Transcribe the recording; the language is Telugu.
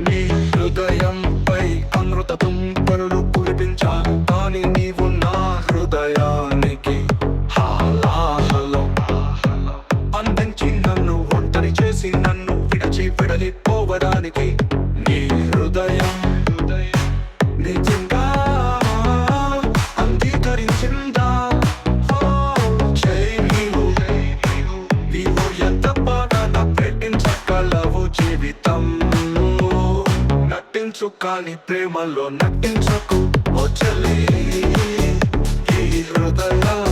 నీ హృదయంపై అమృతత్వం పరులు కురిపించా కానీ నీవు నా హృదయానికి హాలాహలం అందించి నన్ను ఒంటరి చేసి నన్ను విడచి విడలిపోవడానికి నీ హృదయం నిజంగా అంగీకరించిందా నీవు ఎంత బాగా ప్రేమించగలవు జీవితం నటించు కానీ ప్రేమలో నటించకు ఓ చెల్లి ఈ హృదయం